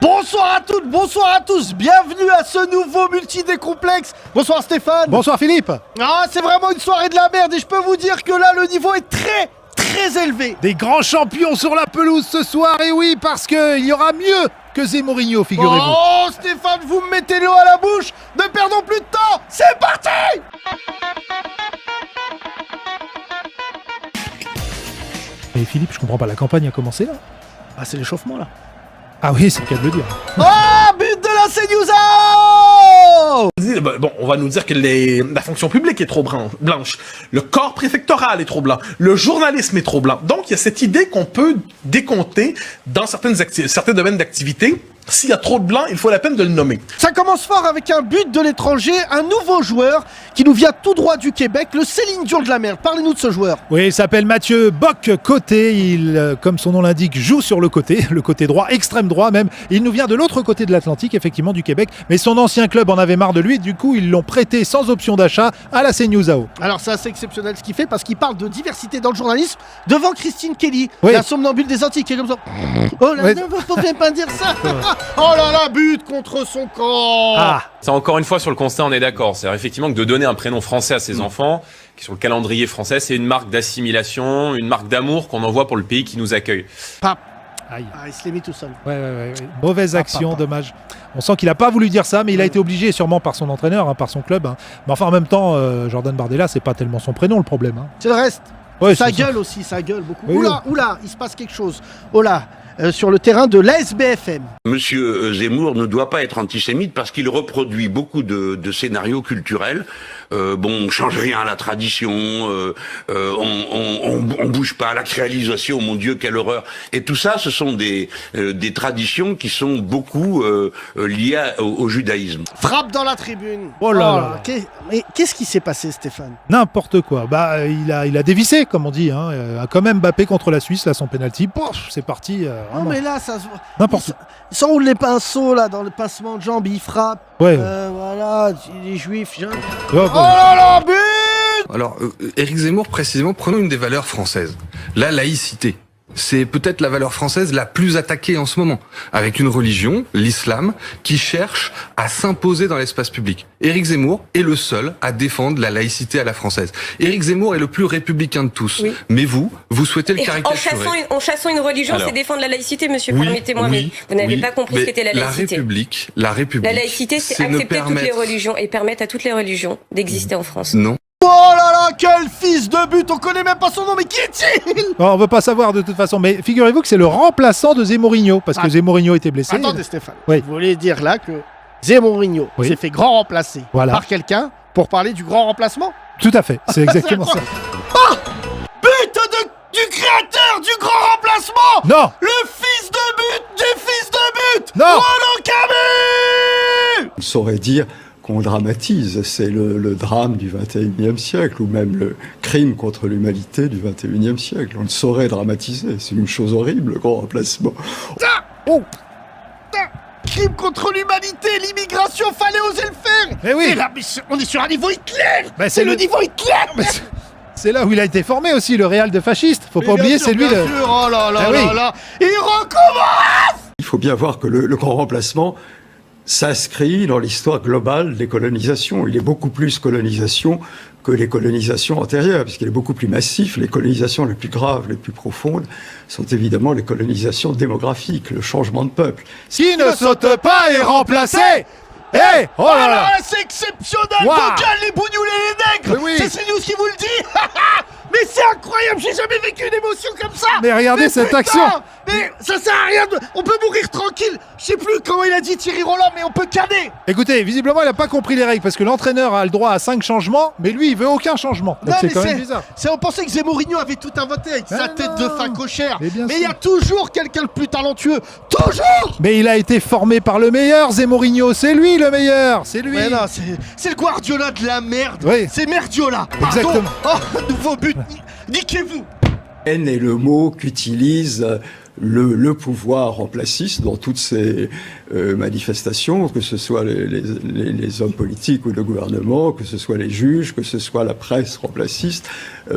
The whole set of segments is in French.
Bonsoir à toutes, bonsoir à tous, bienvenue à ce nouveau multi-décomplexe. Bonsoir Stéphane. Bonsoir Philippe. Ah, c'est vraiment une soirée de la merde et je peux vous dire que là le niveau est très élevé. Des grands champions sur la pelouse ce soir, et oui, parce qu'il y aura mieux que Zé Mourinho, figurez-vous. Oh Stéphane, vous me mettez l'eau à la bouche, ne perdons plus de temps, c'est parti. Et Philippe, je comprends pas, la campagne a commencé là? Ah, c'est l'échauffement là. Ah oui, c'est le cas de le dire. Oh, but de la CNews. Bon, on va nous dire que la fonction publique est trop blanche, le corps préfectoral est trop blanc, le journalisme est trop blanc. Donc, il y a cette idée qu'on peut décompter dans certains domaines d'activité. S'il y a trop de blanc, il faut la peine de le nommer. Ça commence fort avec un but de l'étranger, un nouveau joueur qui nous vient tout droit du Québec, le Céline Dion de la merde. Parlez-nous de ce joueur. Oui, il s'appelle Mathieu Bock-Côté. Il, comme son nom l'indique, joue sur le côté droit, extrême droit même. Il nous vient de l'autre côté de l'Atlantique, effectivement du Québec. Mais son ancien club en avait marre de lui. Du coup, ils l'ont prêté sans option d'achat à la CNews AO. Alors c'est assez exceptionnel ce qu'il fait parce qu'il parle de diversité dans le journalisme devant Christine Kelly, oui. La somnambule des Antilles qui est comme ça. Oh là, ouais. ne vous pouvez pas dire ça. Oh là là, but contre son camp. Ah. Ça, encore une fois, sur le constat, on est d'accord. C'est-à-dire effectivement que de donner un prénom français à ses enfants, qui est sur le calendrier français, c'est une marque d'assimilation, une marque d'amour qu'on envoie pour le pays qui nous accueille. Pap. Aïe. Ah, il se l'est mis tout seul. Ouais. Mauvaise action, dommage. On sent qu'il n'a pas voulu dire ça, mais il a été obligé, sûrement par son entraîneur, par son club. Mais enfin, en même temps, Jordan Bardella, c'est pas tellement son prénom le problème. C'est le reste. Ouais, ça c'est gueule aussi, ça gueule beaucoup. Oui, Oula, il se passe quelque chose. Oh là, sur le terrain de l'ASBFM. Monsieur Zemmour ne doit pas être antisémite parce qu'il reproduit beaucoup de scénarios culturels. On change rien à la tradition, on bouge pas à la créalisation, mon Dieu, quelle horreur. Et tout ça, ce sont des traditions qui sont beaucoup liées au judaïsme. Frappe dans la tribune. Oh là là. Mais qu'est-ce qui s'est passé, Stéphane? N'importe quoi. Il a dévissé, comme on dit. Comme Mbappé contre la Suisse, là, son penalty. Pouf, c'est parti. Non, mais là, ça se voit. N'importe. Il s'enroule les pinceaux, là, dans le pincement de jambes, il frappe. Ouais. Voilà, les juifs. Oh là là, but! Alors, Éric Zemmour, précisément, prenons une des valeurs françaises. La laïcité. C'est peut-être la valeur française la plus attaquée en ce moment, avec une religion, l'islam, qui cherche à s'imposer dans l'espace public. Éric Zemmour est le seul à défendre la laïcité à la française. Éric Zemmour est le plus républicain de tous. Oui. Mais vous souhaitez le caricaturer. En chassant une religion, c'est défendre la laïcité, monsieur, permettez-moi, mais vous n'avez pas compris ce qu'était la laïcité. La République. La laïcité, c'est accepter toutes les religions et permettre à toutes les religions d'exister en France. Non. Oh là là, quel fils de but, on connaît même pas son nom, mais qui est-il? On veut pas savoir de toute façon, mais figurez-vous que c'est le remplaçant de Zé Mourinho, parce que Zé Mourinho était blessé. Attendez Stéphane, oui. Vous voulez dire là que Zé Mourinho s'est fait grand remplacer par quelqu'un pour parler du grand remplacement? Tout à fait, c'est exactement ça. Oh, but du créateur du grand remplacement! Non! Le fils de but du fils de but! Non! Rolland Camus! On saurait dire qu'on dramatise, c'est le drame du XXIe siècle, ou même le crime contre l'humanité du XXIe siècle. On ne saurait dramatiser, c'est une chose horrible, le grand remplacement. Crime contre l'humanité, l'immigration, fallait oser le faire! Mais oui! Et là, on est sur un niveau Hitler! Bah, c'est le niveau Hitler! C'est là où il a été formé aussi, le réal de fasciste. Faut pas oublier, c'est lui bien sûr. Oh là là là là! Il recommence! Il faut bien voir que le grand remplacement s'inscrit dans l'histoire globale des colonisations. Il est beaucoup plus colonisation que les colonisations antérieures, puisqu'il est beaucoup plus massif. Les colonisations les plus graves, les plus profondes, sont évidemment les colonisations démographiques, le changement de peuple. Qui ne saute pas est remplacé! Oh là là! C'est exceptionnel! Vocal, les bougnoules et les nègres! Oui. C'est CNews qui vous le dit! Mais c'est incroyable, j'ai jamais vécu une émotion comme ça! Mais regardez cette action! Mais ça sert à rien, on peut mourir tranquille! Je sais plus comment il a dit Thierry Roland, mais on peut canner! Écoutez, visiblement il a pas compris les règles, parce que l'entraîneur a le droit à 5 changements, mais lui il veut aucun changement. Donc c'est quand même bizarre. On pensait que Zé Mourinho avait tout inventé avec sa tête de fin cochère. Mais il y a toujours quelqu'un le plus talentueux! Toujours! Mais il a été formé par le meilleur, Zé Mourinho, c'est lui le meilleur! C'est lui! Mais non, c'est le Guardiola de la merde! Oui. C'est Merdiola! Exactement! Oh, nouveau but! Niquez-vous! Haine est le mot qu'utilise le pouvoir remplaciste dans toutes ces manifestations, que ce soit les hommes politiques ou le gouvernement, que ce soit les juges, que ce soit la presse remplaciste.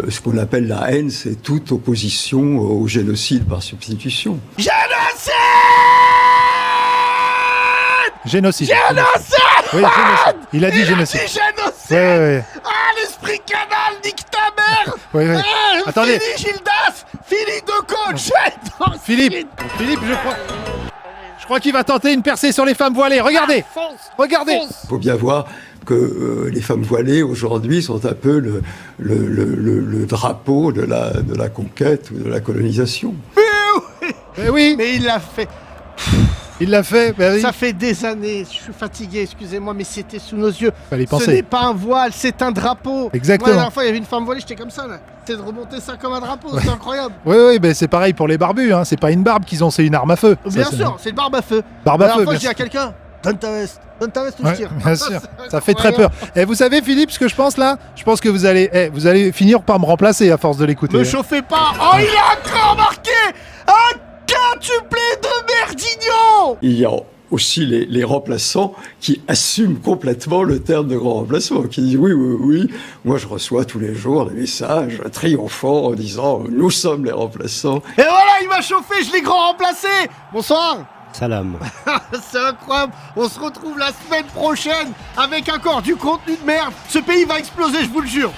Ce qu'on appelle la haine, c'est toute opposition au génocide par substitution. Génocide! Génocide. Génocide. Oui, génocide. Il a dit génocide. Génocide. Ouais. Ah, l'esprit canal, nique ta mère. Ouais. Attendez. Fini Gildas, fini de coach. Philippe, je crois qu'il va tenter une percée sur les femmes voilées. Regardez. Regardez. Il faut bien voir que les femmes voilées aujourd'hui sont un peu le drapeau de la conquête ou de la colonisation. Oui. Mais il l'a fait. Il l'a fait. Ben oui. Ça fait des années. Je suis fatigué, excusez-moi, mais c'était sous nos yeux. Fallait Ce penser. n'est pas un voile, c'est un drapeau. Exactement. Moi, la dernière fois, il y avait une femme voilée, j'étais comme ça, là. C'est de remonter ça comme un drapeau, c'est incroyable. Oui, ben c'est pareil pour les barbus. Hein. C'est pas une barbe qu'ils ont, c'est une arme à feu. Bien Ça, c'est- sûr, c'est le barbe à feu. Barbe à La dernière feu, fois, bien je dis à sûr. quelqu'un, donne ta veste ou je Ouais, tire. bien sûr, ça fait très peur. Et vous savez, Philippe, ce que je pense là, je pense que vous allez finir par me remplacer à force de l'écouter. Me chauffez pas. Oh, il a encore marqué un quintuplé de Merdinho. Il y a aussi les remplaçants qui assument complètement le terme de grand remplacement, qui disent oui, moi je reçois tous les jours des messages triomphants en disant nous sommes les remplaçants. Et voilà, il m'a chauffé, je l'ai grand remplacé. Bonsoir. Salam. C'est incroyable. On se retrouve la semaine prochaine avec encore du contenu de merde. Ce pays va exploser, je vous le jure.